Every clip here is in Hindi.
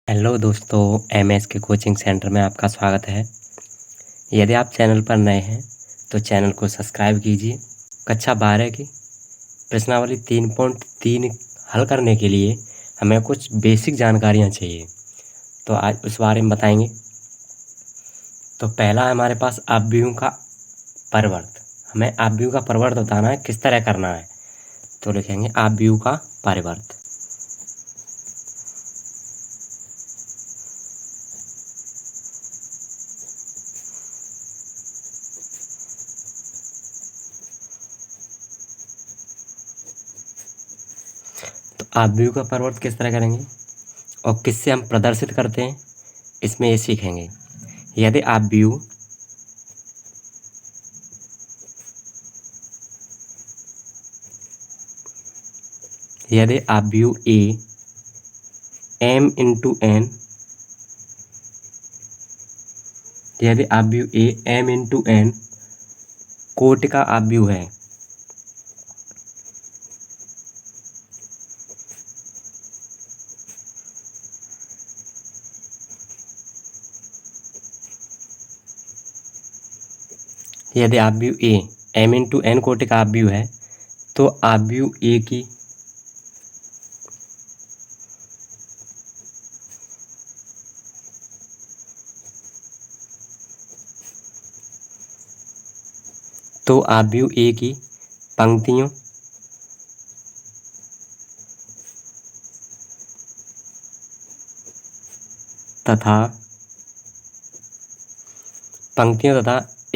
हेलो दोस्तों, एमएस के कोचिंग सेंटर में आपका स्वागत है। यदि आप चैनल पर नए हैं तो चैनल को सब्सक्राइब कीजिए। कक्षा 12 की प्रश्नावली 3.3 हल करने के लिए हमें कुछ बेसिक जानकारियां चाहिए, तो आज उस बारे में बताएंगे। तो पहला है हमारे पास आव्यूहों का परिवर्त। हमें आव्यूह का परिवर्त बताना है, किस तरह करना है। तो लिखेंगे आव्यूह का परिवर्त। तो आव्यूह का परिवर्त किस तरह करेंगे और किससे हम प्रदर्शित करते हैं, इसमें ये सीखेंगे। यदि आव्यूह आव्यूह ए m इंटू एन, यदि आव्यूह ए m इंटू एन कोटि का आव्यूह है, यदि आव्यूह ए m इंटू एन कोटि का आव्यूह है, तो आव्यूह ए की पंक्तियों तथा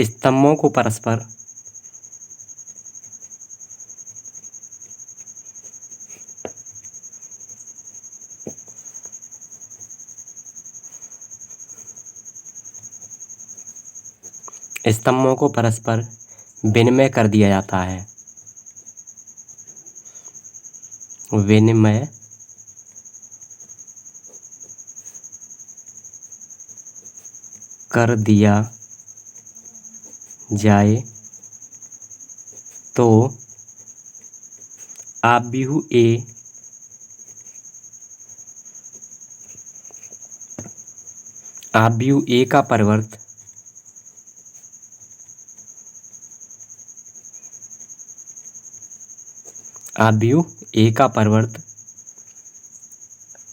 स्तंभों को परस्पर विनिमय कर दिया जाता है। विनिमय कर दिया जाए तो आव्यूह ए का परिवर्त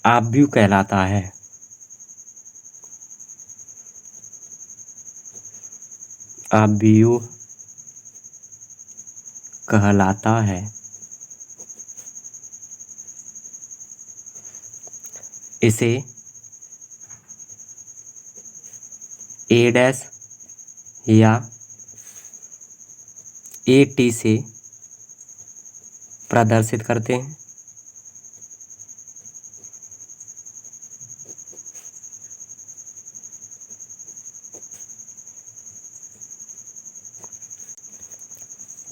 आव्यूह कहलाता है। आव्यूह कहलाता है। इसे ए डैश या ए टी से प्रदर्शित करते हैं।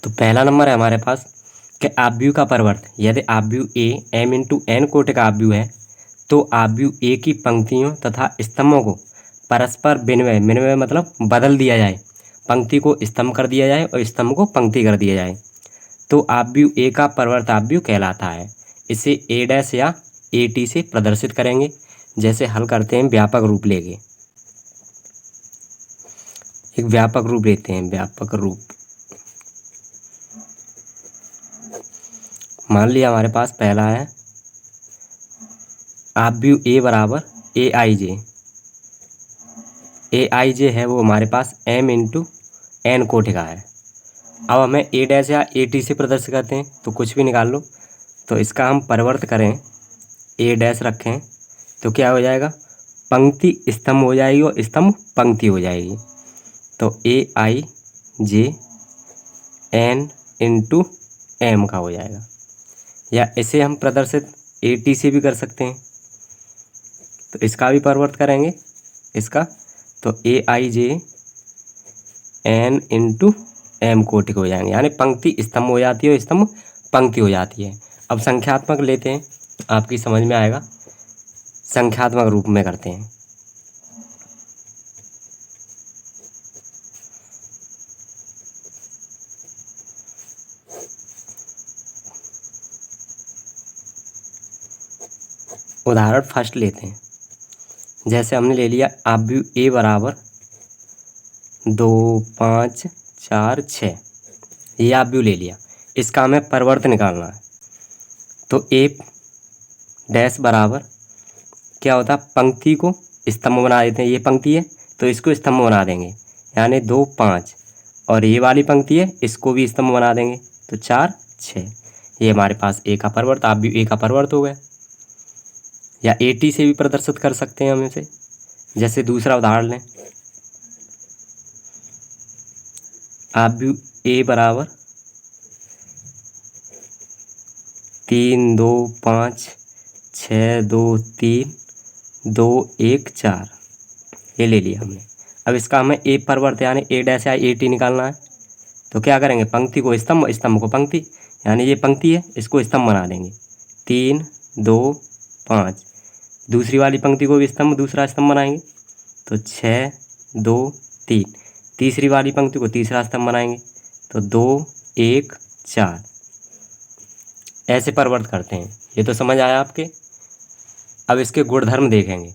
तो पहला नंबर है हमारे पास कि आव्यूह का परिवर्त। यदि आव्यूह ए m इंटू एन कोटि का आव्यूह है, तो आव्यूह ए की पंक्तियों तथा स्तंभों को परस्पर विनिमय मतलब बदल दिया जाए। पंक्ति को स्तंभ कर दिया जाए और स्तंभ को पंक्ति कर दिया जाए, तो आव्यूह ए का परिवर्त आव्यूह कहलाता है। इसे ए डैश या ए टी से प्रदर्शित करेंगे। जैसे हल करते हैं व्यापक रूप लेके, एक व्यापक रूप लेते हैं। व्यापक रूप मान लिया हमारे पास पहला है आव्यूह ए बराबर ए आई जे है, वो हमारे पास m इंटू एन कोटि का है। अब हमें ए डैश या ए टी से प्रदर्शित करते हैं, तो कुछ भी निकाल लो। तो इसका हम परिवर्त करें, ए डैश रखें, तो क्या हो जाएगा, पंक्ति स्तंभ हो जाएगी और स्तंभ पंक्ति हो जाएगी। तो A I J N into M का हो जाएगा। या इसे हम प्रदर्शित ए टी से भी कर सकते हैं, तो इसका भी परिवर्त करेंगे इसका, तो A I J N into M कोटि हो जाएंगे। यानी पंक्ति स्तंभ हो जाती है और स्तंभ पंक्ति हो जाती है। अब संख्यात्मक लेते हैं, आपकी समझ में आएगा। संख्यात्मक रूप में करते हैं। उदाहरण फर्स्ट लेते हैं। जैसे हमने ले लिया आव्यूह ए बराबर 2 5 4 6, ये आव्यूह ले लिया। इसका हमें परिवर्त निकालना है। तो ए डैश बराबर क्या होता है, पंक्ति को स्तंभ बना देते हैं। ये पंक्ति है तो इसको स्तंभ बना देंगे, यानी 2 5, और ये वाली पंक्ति है इसको भी स्तंभ बना देंगे तो 4 6। ये हमारे पास ए का परिवर्त, आप भी ए का परिवर्त हो गया। या एटी से भी प्रदर्शित कर सकते हैं हम इसे। जैसे दूसरा उदाहरण लें, आप भी ए बराबर 3 2 5 6 2 3 2 1 4, ये ले लिया हमने। अब इसका हमें ए परिवर्त यानी ए डैश या ए टी निकालना है। तो क्या करेंगे, पंक्ति को स्तंभ, स्तंभ को पंक्ति, यानी ये पंक्ति है इसको स्तंभ बना देंगे 3 2 5। दूसरी वाली पंक्ति को भी स्तंभ, दूसरा स्तंभ बनाएंगे तो 6 2 3। तीसरी वाली पंक्ति को तीसरा स्तंभ बनाएंगे तो 2 1 4। ऐसे परिवर्त करते हैं। ये तो समझ आया आपके। अब इसके गुणधर्म देखेंगे।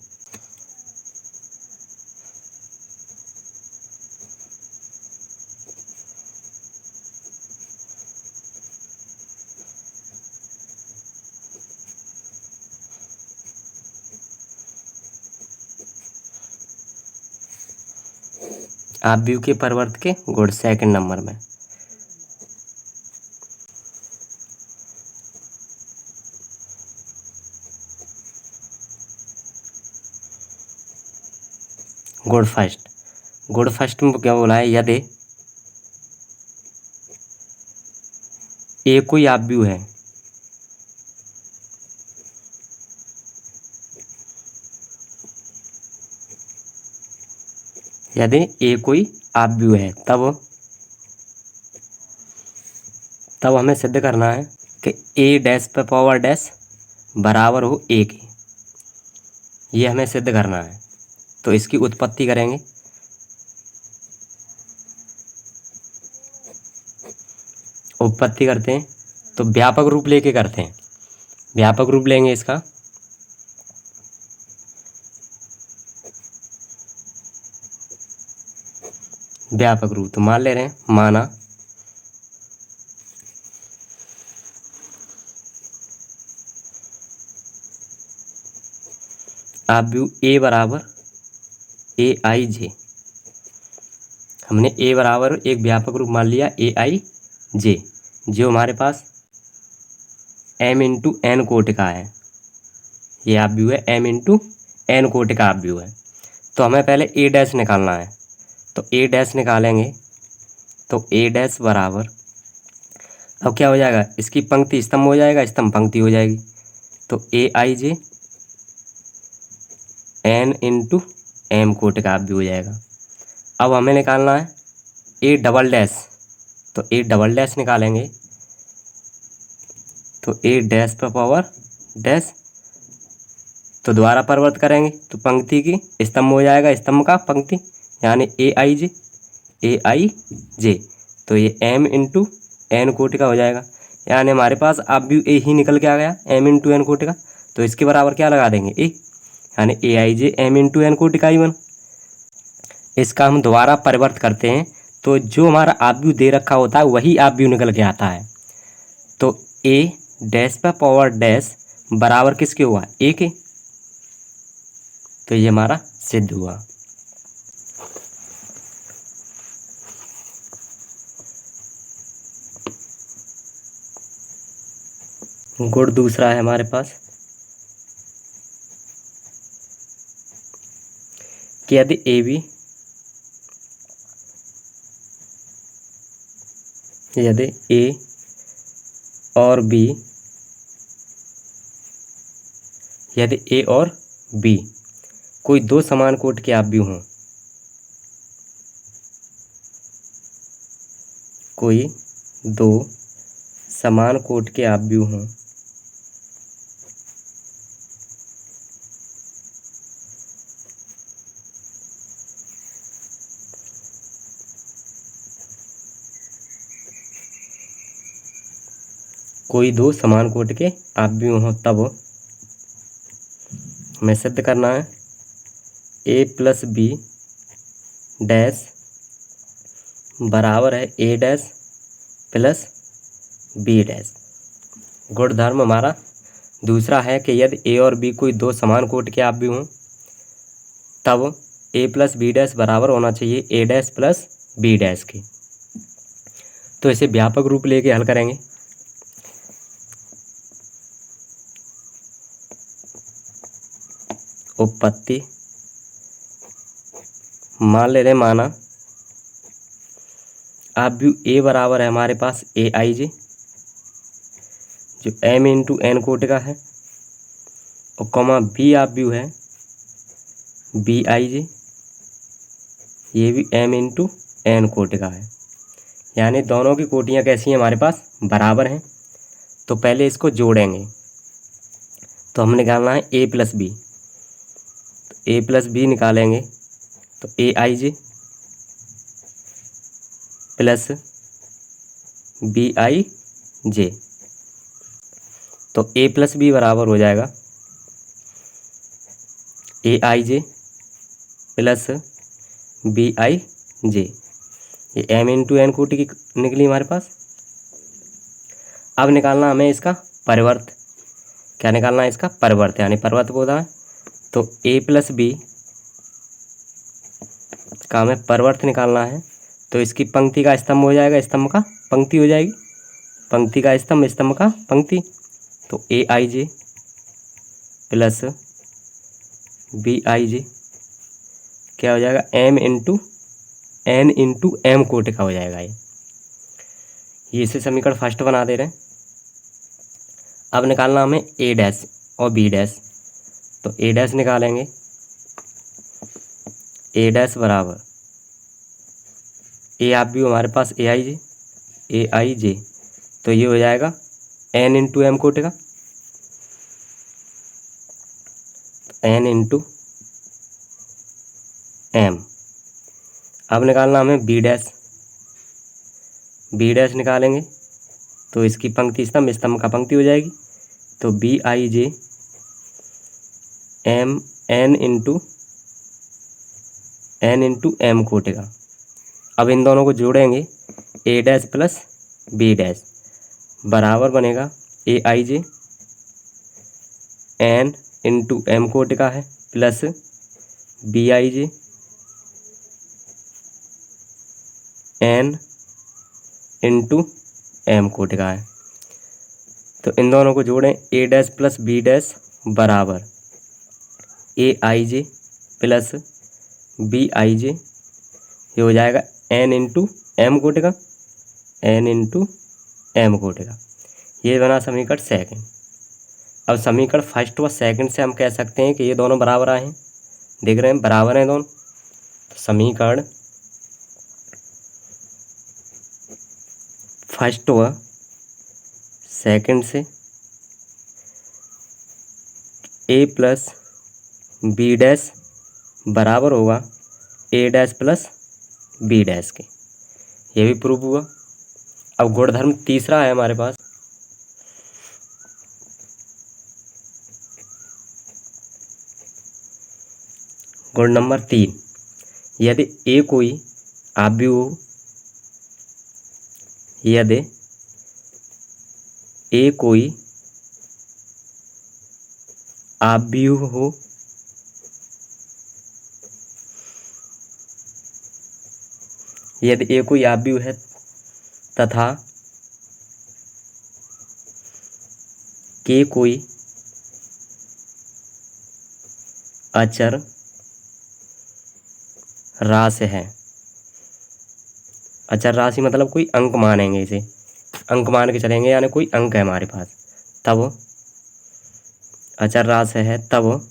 आव्यूह के परिवर्त के गुण सेकंड नंबर में। गुण फर्स्ट, गुण फर्स्ट में क्या बोला है, यदि ए कोई आव्यूह है, यदि ए कोई आव्यूह है तब हमें सिद्ध करना है कि ए डैश पे पावर डैश बराबर हो ए के। ये हमें सिद्ध करना है। तो इसकी उत्पत्ति करेंगे। उत्पत्ति करते हैं तो व्यापक रूप लेके करते हैं। व्यापक रूप लेंगे इसका। व्यापक रूप तो मान ले रहे हैं, माना आव्यूह ए बराबर ए आई जे। हमने ए बराबर एक व्यापक रूप मान लिया ए आई जे, जो हमारे पास एम इंटू एन कोटि का है। ये आव्यूह है एम इंटू एन कोटि का आव्यूह है। तो हमें पहले ए डैश निकालना है। तो ए डैश निकालेंगे तो ए डैश बराबर, अब क्या हो जाएगा, इसकी पंक्ति स्तंभ हो जाएगा, स्तंभ पंक्ति हो जाएगी। तो A I J N into M कोटि का आव्यूह हो जाएगा। अब हमें निकालना है ए डबल डैश। तो ए डबल डैश निकालेंगे तो ए डैश पर पावर डैश, तो दोबारा परिवर्त करेंगे तो पंक्ति की स्तंभ हो जाएगा, स्तंभ का पंक्ति, यानी ए आई जे। तो ये एम इंटू एन कोटि का हो जाएगा। यानी हमारे पास आव्यूह ए ही निकल के आ गया, एम इंटू एन कोटि का। तो इसके बराबर क्या लगा देंगे, ए, यानी ए I J M into N कोटि का ही बन। इसका हम दोबारा परिवर्त करते हैं तो जो हमारा आव्यूह दे रखा होता है वही आव्यूह निकल के आता है। तो ए डैश पर पावर डैश बराबर किसके हुआ, ए के। तो ये हमारा सिद्ध हुआ। गुण दूसरा है हमारे पास कि यदि ए बी, यदि ए और बी, यदि ए और बी कोई दो समान कोटि के आव्यूह हों, कोई दो समान कोटि के आव्यूह हों, कोई दो समान कोटि के आव्यूह हों, तब हमें सिद्ध करना है ए प्लस बी डैश बराबर है A dash plus B dash. गुणधर्म हमारा दूसरा है कि यदि ए और बी कोई दो समान कोटि के आप भी हों तब ए प्लस बी डैश बराबर होना चाहिए ए डैश प्लस बी डैश के। तो इसे व्यापक रूप लेके हल करेंगे। उत्पत्ति मान ले रहे माना आप व्यू ए बराबर है हमारे पास ए आई जे जो एम इंटू एन कोटि का है और कॉमा बी आप व्यू है बी आई जे ये भी एम इंटू एन कोटि का है। यानी दोनों की कोटियाँ कैसी हैं हमारे पास बराबर हैं। तो पहले इसको जोड़ेंगे तो हमने निकालना है ए प्लस बी। ए प्लस बी निकालेंगे तो A I J plus B I जे। तो ए प्लस बी बराबर हो जाएगा ए I J plus B I जे। ये एम इंटू एन कोटि की निकली हमारे पास। अब निकालना हमें इसका परिवर्त। क्या निकालना है इसका परिवर्त यानी परिवर्त बोला है। तो ए प्लस बी का हमें परिवर्त निकालना है तो इसकी पंक्ति का स्तंभ हो जाएगा स्तंभ का पंक्ति हो जाएगी पंक्ति का स्तंभ स्तंभ का पंक्ति। तो A I J plus B I जे क्या हो जाएगा M into N into M कोटि का हो जाएगा ये इसे समीकरण फर्स्ट बना दे रहे हैं। अब निकालना हमें ए डैश और बी डैश। तो ए डैश निकालेंगे ए डैश बराबर ए आप भी हमारे पास ए आई जे तो ये हो जाएगा एन इंटू एम कोटि का एन इंटू एम। अब निकालना हमें बी डैश निकालेंगे तो इसकी पंक्ति स्तंभ स्तंभ का पंक्ति हो जाएगी। तो B I J M N into M कोटि का। अब इन दोनों को जोड़ेंगे A dash plus B dash बराबर बनेगा A I J N into M कोटि का है plus B I J N into M कोटि का है। तो इन दोनों को जोड़ें A dash plus B dash बराबर A I J plus B I जे ये हो जाएगा एन इंटू एम कोटि का एन इंटू एम कोटि का। ये बना समीकरण सेकंड। अब समीकरण फर्स्ट व सेकंड से हम कह सकते हैं कि ये दोनों बराबर आए हैं। देख रहे हैं बराबर हैं दोनों। तो समीकरण फर्स्ट व सेकंड से ए प्लस बी डैश बराबर होगा ए डैश प्लस बी डैश के। ये भी प्रूव हुआ। अब गुणधर्म तीसरा है हमारे पास। गुण नंबर 3 यदि ए कोई आव्यूह हो यदि ए कोई आव्यूह हो यदि ए कोई आव्यूह है तथा के कोई अचर राशि है। अचर राशि मतलब कोई अंक मानेंगे इसे अंक मान के चलेंगे यानी कोई अंक है हमारे पास तब अचर राशि है तब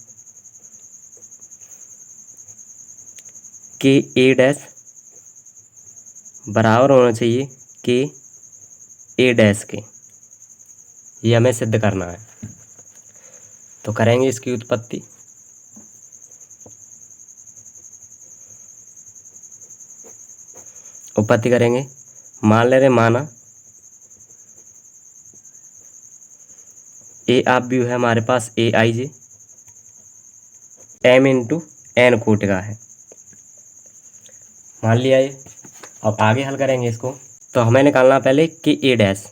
के ए डैश बराबर होना चाहिए के ए डैश के। ये हमें सिद्ध करना है। तो करेंगे इसकी उत्पत्ति। उत्पत्ति करेंगे मान ले रहे माना ए आप व्यू है हमारे पास ए I J M into N कोटि का है, मान लिया ये। अब आगे हल करेंगे इसको, तो हमें निकालना पहले के ए डैश,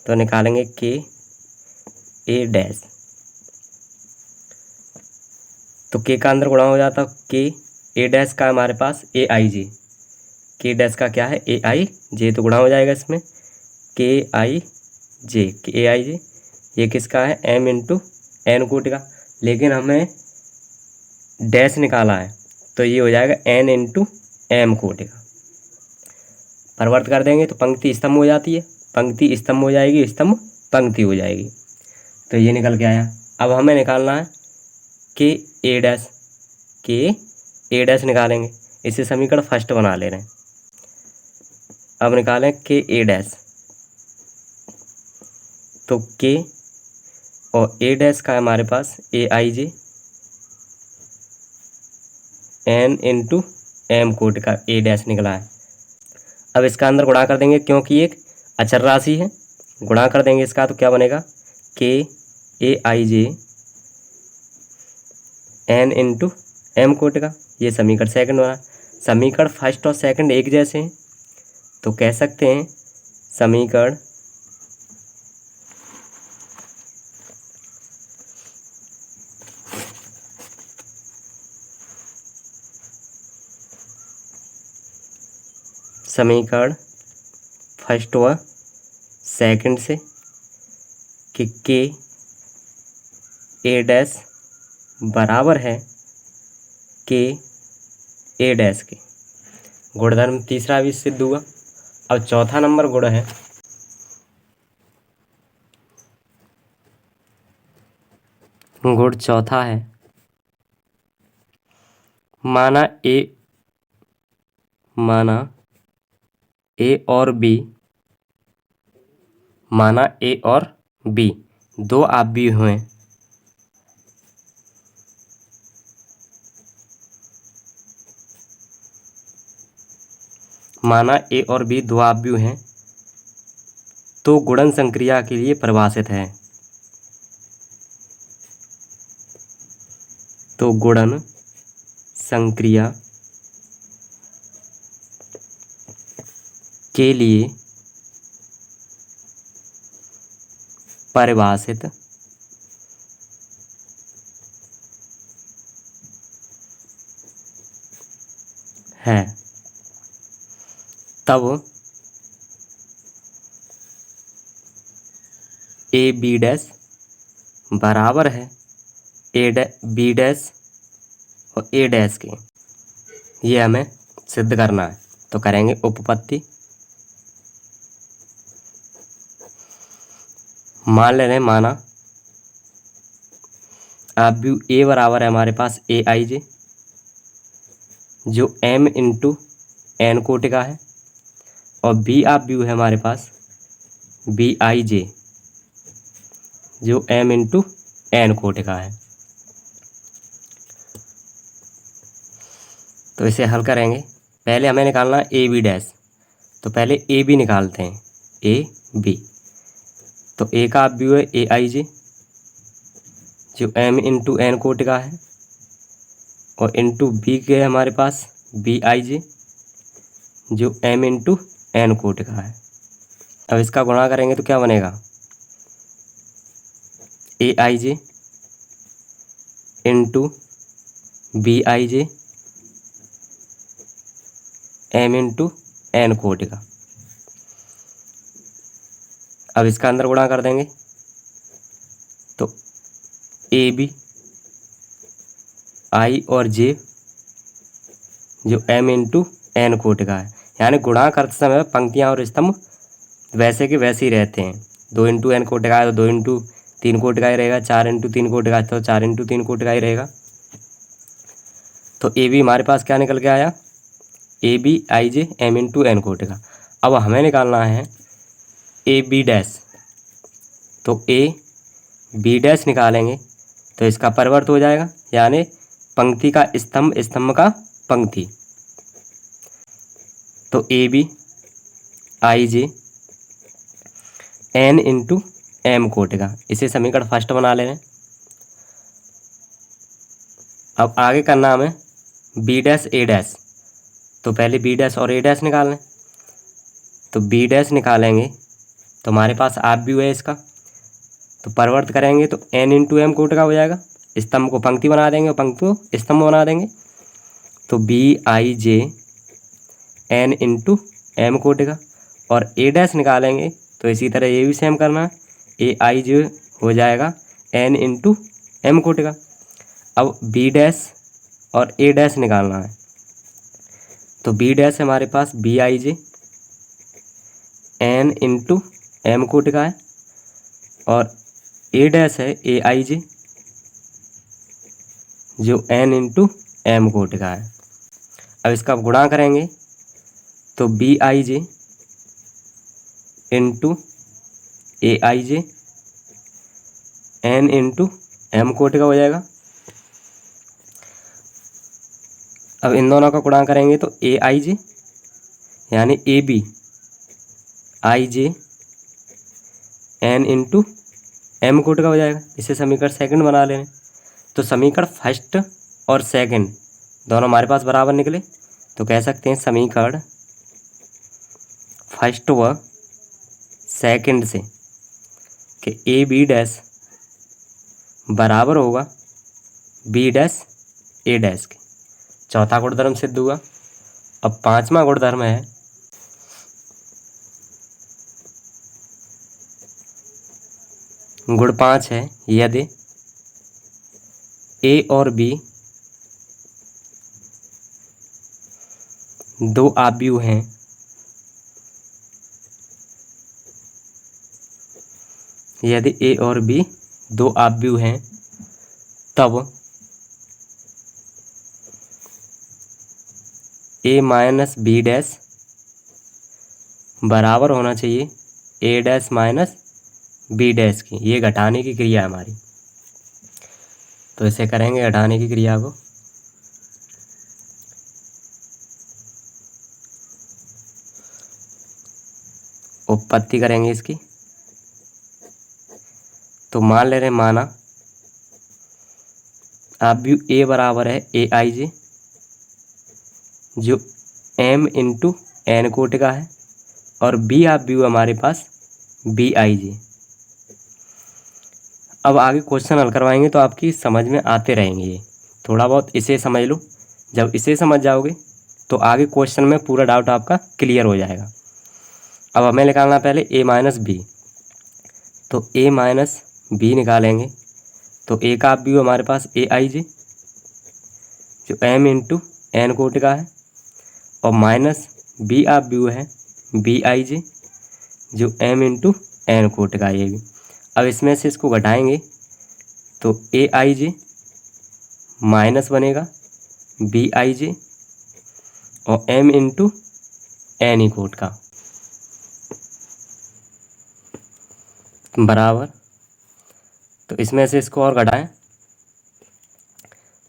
तो निकालेंगे के ए डैश, तो के का अंदर गुणा हो जाता, के ए डैश का हमारे पास ए आई जे, के डैश का क्या है ए आई जे, तो गुणा हो जाएगा इसमें के आई जे, के ए आई जे, ये किसका है एम इंटू एन कोटि का, लेकिन हमें डैश निकाला है तो ये हो जाएगा एन इंटू एम कोटि का। परिवर्त कर देंगे तो पंक्ति स्तंभ हो जाती है, पंक्ति स्तंभ हो जाएगी, स्तंभ पंक्ति हो जाएगी, तो ये निकल के आया। अब हमें निकालना है के ए डैश, के ए डैश निकालेंगे, इसे समीकरण फर्स्ट बना ले रहे हैं। अब निकालें के ए डैश, तो के और ए डैश का हमारे पास ए I J N into M कोटि का ए डैश निकला है। अब इसका अंदर गुणा कर देंगे क्योंकि एक अचर राशि है, गुणा कर देंगे इसका, तो क्या बनेगा के ए I J N into M कोटि का, ये समीकरण सेकंड बना। समीकरण फर्स्ट और सेकंड एक जैसे हैं तो कह सकते हैं समीकरण फर्स्ट व सेकंड से कि के ए डैश बराबर है के ए डैश के। गुणधर्म तीसरा भी सिद्ध हुआ। अब चौथा नंबर गुण है गुण चौथा है, माना ए और बी, माना ए और बी दो आव्यूह हुए, माना ए और बी दो आव्यूह हैं तो गुणन संक्रिया के लिए परिभाषित है, तो गुणन संक्रिया के लिए परिभाषित है। तब ए बी डैश बराबर है बी डैश और ए डैश के, ये हमें सिद्ध करना है। तो करेंगे उपपत्ति, मान ले रहे हैं माना आव्यूह ए बराबर है हमारे पास ए आई जे, जो एम इंटू एन कोटि का है, और बी आव्यूह है हमारे पास बी आई जे, जो एम इंटू एन कोटि का है। तो इसे हल करेंगे, पहले हमें निकालना ए बी डैश, तो पहले ए बी निकालते हैं, ए बी, तो ए का आव्यूह है ए आई जे, जो एम इंटू एन कोटि का है, और इंटू बी के हमारे पास बी आई जे, जो एम इंटू एन कोटि का है। अब इसका गुणा करेंगे तो क्या बनेगा A I J into B I J M into N कोटि का। अब इसका अंदर गुणा कर देंगे तो ए बी आई और जे, जो एम इंटू एन कोटि का है, यानी गुणा करते समय पंक्तियाँ और स्तंभ वैसे के वैसे ही रहते हैं। 2 इंटू एन कोटि का है तो 2 इंटू 3 कोटि का ही रहेगा, 4 इंटू 3 कोटि का है तो 4 इंटू 3 कोटि का ही रहेगा। तो ए बी हमारे पास क्या निकल के आया A B I J M into N कोटि का। अब हमें निकालना है ए बी डैश, तो ए बी डैश निकालेंगे तो इसका परिवर्त हो जाएगा, यानी पंक्ति का स्तंभ, स्तंभ का पंक्ति, तो A B I J N into M कोटि का, इसे समीकरण फर्स्ट बना ले रहे हैं। अब आगे करना हमें बी डैश ए डैश, तो पहले बी डैश और ए डैश निकाल लें। तो बी डैश निकालेंगे तो हमारे पास आप भी है इसका, तो परिवर्त करेंगे तो एन इंटू एम कोट का हो जाएगा। स्तंभ को पंक्ति बना देंगे और पंक्ति को स्तंभ बना देंगे। तो B I J N into M coat का, और ए डैश निकालेंगे तो इसी तरह ये भी सेम करना है, ए आई जे हो जाएगा एन इंटू एम कोट का। अब बी डैश और ए डैश निकालना है, तो बी डैश हमारे पास B I J N into M coat का है, और ए डैश है ए आई जे जो एन इंटू एम कोट का है। अब इसका गुणा करेंगे तो B I J into A I J N into M coat का हो जाएगा। अब इन दोनों का गुणा करेंगे तो ए आई जे यानी A B I J N into M coat का हो जाएगा। इसे समीकरण सेकंड बना लें। तो समीकरण फर्स्ट और सेकंड दोनों हमारे पास बराबर निकले, तो कह सकते हैं समीकरण फर्स्ट व सेकंड से कि ए बी डैश बराबर होगा बी डैश ए डैश के। चौथा गुणधर्म सिद्ध हुआ। अब पांचवा गुणधर्म है गुण 5 है, यदि ए और बी दो आव्यूह हैं, यदि ए और बी दो आव्यूह हैं, तब ए माइनस बी डैश बराबर होना चाहिए ए डैश माइनस बी डैश की। ये घटाने की क्रिया है हमारी, तो इसे करेंगे घटाने की क्रिया को। उत्पत्ति करेंगे इसकी, तो मान ले रहे माना आव्यूह ए बराबर है ए आई जे जो एम इंटू एन कोट का है, और बी आव्यूह हमारे पास बी आई जे। अब आगे क्वेश्चन हल करवाएंगे तो आपकी समझ में आते रहेंगे ये, थोड़ा बहुत इसे समझ लो। जब इसे समझ जाओगे तो आगे क्वेश्चन में पूरा डाउट आपका क्लियर हो जाएगा। अब हमें निकालना पहले ए माइनस बी, तो ए माइनस बी निकालेंगे तो ए का आव्यूह हमारे पास ए आई जे जो एम इंटू एन कोट का है, और माइनस बी आव्यूह है बी आई जे जो एम इंटू एन कोट का है ये भी। अब इसमें से इसको घटाएंगे तो ए आई जे माइनस बनेगा बी आई जे और एम इंटू एन ई कोट का बराबर। तो इसमें से इसको और घटाएं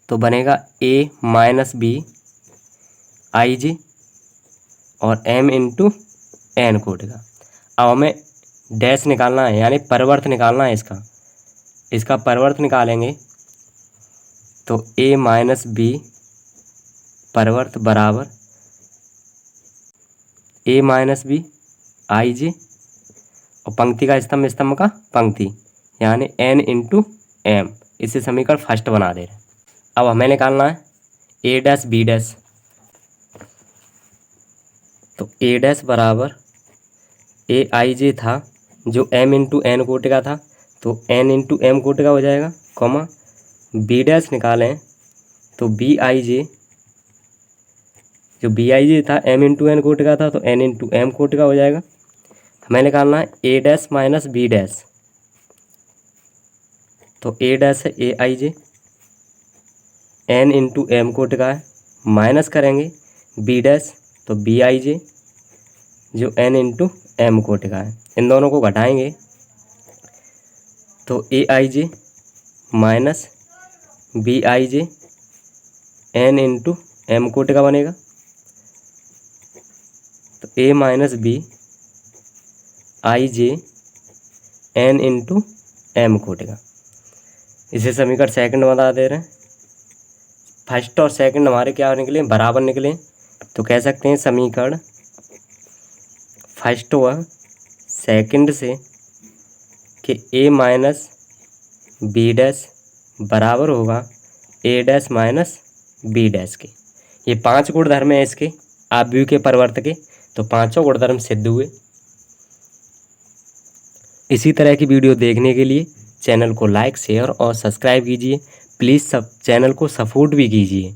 तो बनेगा ए माइनस बी आई जे और एम इंटू एन कोट का। अब हमें डैश निकालना है यानी परिवर्त निकालना है इसका परिवर्त निकालेंगे तो ए माइनस बी परिवर्त बराबर ए माइनस बी आई जे और पंक्ति का स्तंभ का पंक्ति यानी एन इंटू एम। इसे समीकरण फर्स्ट बना दे रहे हैं। अब हमें निकालना है ए डैश बी डैश, तो ए डैश बराबर ए आई जे था जो एम इंटू एन कोट का था, तो एन इंटू एम कोट का हो जाएगा, कॉमा बी डैश निकालें तो बी आई जे जो बी आई जे था एम इंटू एन कोट का था, तो एन इंटू एम कोट का हो जाएगा। हमें निकालना है A dash minus B dash, तो ए डैश है A I J N into M coat का है, माइनस करेंगे बी डैश तो बी आई जे जो एन इंटू एम कोट का है। इन दोनों को घटाएंगे तो A I J minus B I J N into M coat का बनेगा, तो A minus B I J N into M coat का। इसे समीकरण सेकंड बता दे रहे हैं। फर्स्ट और सेकंड हमारे क्या निकले, बराबर निकले। तो कह सकते हैं समीकरण फर्स्ट व सेकंड से कि ए माइनस बी डैश बराबर होगा ए डैश माइनस बी डैश के। ये 5 गुणधर्म है इसके आव्यूह के परिवर्त के, तो 5 गुणधर्म सिद्ध हुए। इसी तरह की वीडियो देखने के लिए चैनल को लाइक, शेयर और सब्सक्राइब कीजिए। प्लीज़ सब चैनल को सपोर्ट भी कीजिए।